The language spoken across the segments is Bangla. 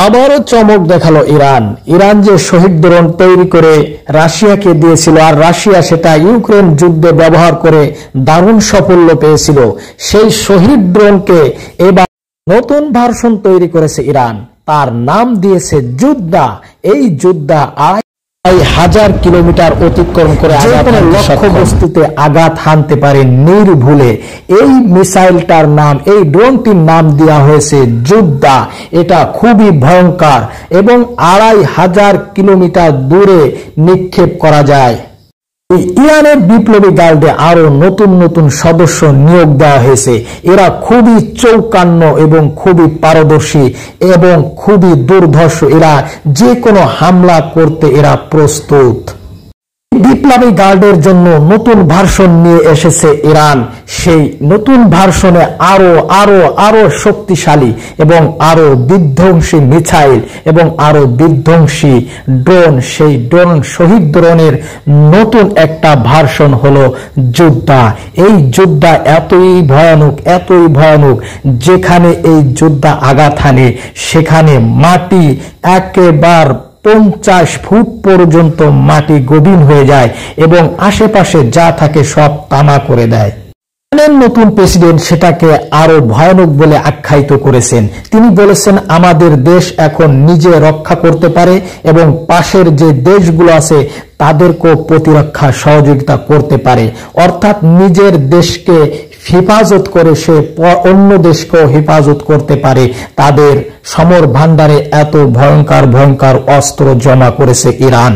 আবারও চমক দেখালো ইরান। ইরান যে শহীদ ড্রোন তৈরি করে রাশিয়াকে দিয়েছিল আর রাশিয়া সেটা ইউক্রেন যুদ্ধে ব্যবহার করে দারুণ সাফল্য পেয়েছিল, সেই শহীদ ড্রোনকে এবার নতুন ভার্সন তৈরি করেছে ইরান। তার নাম দিয়েছে যোদ্ধা। এই যোদ্ধা ২৫০০ কিলোমিটার অতিক্রম করে লক্ষ্যবস্তুতে আঘাত হানতে পারে নির্ভুলে। এই মিসাইলটার নাম, এই ড্রোনটির নাম দেওয়া হয়েছে যোদ্ধা। এটা খুবই ভয়ঙ্কর এবং ২৫০০ কিলোমিটার দূরে নিক্ষেপ করা যায়। ইরানের বিপ্লবী গার্ডে আরো নতুন নতুন সদস্য নিয়োগ দেওয়া হয়েছে। এরা খুবই চৌকান্ন এবং খুবই পারদর্শী এবং খুবই দুর্ধর্ষ। এরা যে কোনো হামলা করতে এরা প্রস্তুত। বিপ্লবী গার্ডের জন্য নতুন ভার্সন নিয়ে এসেছে ইরান। সেই নতুন ভার্সনে আরো শক্তিশালী এবং আরো বিধ্বংসী মিসাইল এবং আরো বিধ্বংসী ড্রোন। সেই ড্রোন, শহীদ ড্রোনের নতুন একটা ভার্সন হলো যোদ্ধা। এই যোদ্ধা এতই ভয়ানক, যেখানে এই যোদ্ধা আঘাত হানে সেখানে মাটি একেবারে ৫০ ফুট পর্যন্ত মাটি গভীর হয়ে যায় এবং আশেপাশে যা থাকে সব তামা করে দেয়। নতুন প্রেসিডেন্ট সেটাকে আরো ভয়ানক বলে আখ্যায়িত করেছেন। তিনি বলেছেন আমাদের দেশ এখন নিজে রক্ষা করতে পারে এবং পাশের যে দেশগুলো আছে তাদেরকেও প্রতিরক্ষা সহযোগিতা করতে পারে। অর্থাৎ নিজের দেশকে হেফাজত করে সে অন্য দেশকেও হেফাজত করতে পারে। তাদের সমর ভান্ডারে এত ভয়ঙ্কর অস্ত্র জমা করেছে ইরান,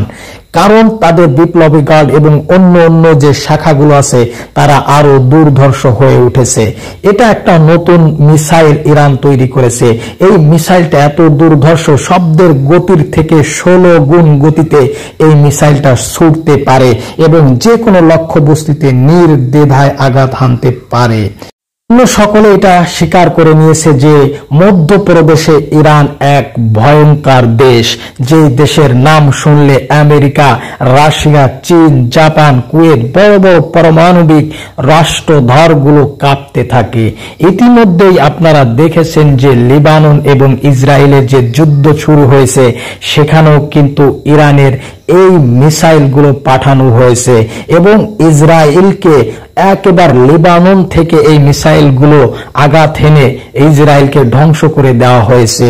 কারণ তাদের বিপ্লবী গার্ড এবং অন্য যে শাখাগুলো আছে তারা আরো দুর্ধর্ষ হয়ে উঠেছে। এটা একটা নতুন মিসাইল ইরান তৈরি করেছে। এই মিসাইলটা এত দুর্ধর্ষ, শব্দের গতির থেকে ১৬ গুণ গতিতে এই মিসাইলটা ছুটতে পারে এবং যে কোনো লক্ষ্যবস্তুতে নির্দ্বিধায় আঘাত হানতে পারে। সকলে এটা স্বীকার করে নিয়েছে যে মধ্যপ্রদেশে ইরান এক ভয়ঙ্কর দেশ, যে দেশের নাম শুনলে আমেরিকা, রাশিয়া, চীন, জাপান, কুয়েত, বড় বড় পারমাণবিক রাষ্ট্রধরগুলো কাঁপতে থাকে। ইতিমধ্যেই আপনারা দেখেছেন যে লেবানন এবং ইসরায়েলের যে যুদ্ধ শুরু হয়েছে সেখানেও কিন্তু ইরানের এই মিসাইলগুলো পাঠানো হয়েছে এবং ইসরায়েলকে একেবারে লেবানন থেকে এই মিসাইলগুলো আঘাত হেনে ইসরায়েলকে ধ্বংস করে দেওয়া হয়েছে।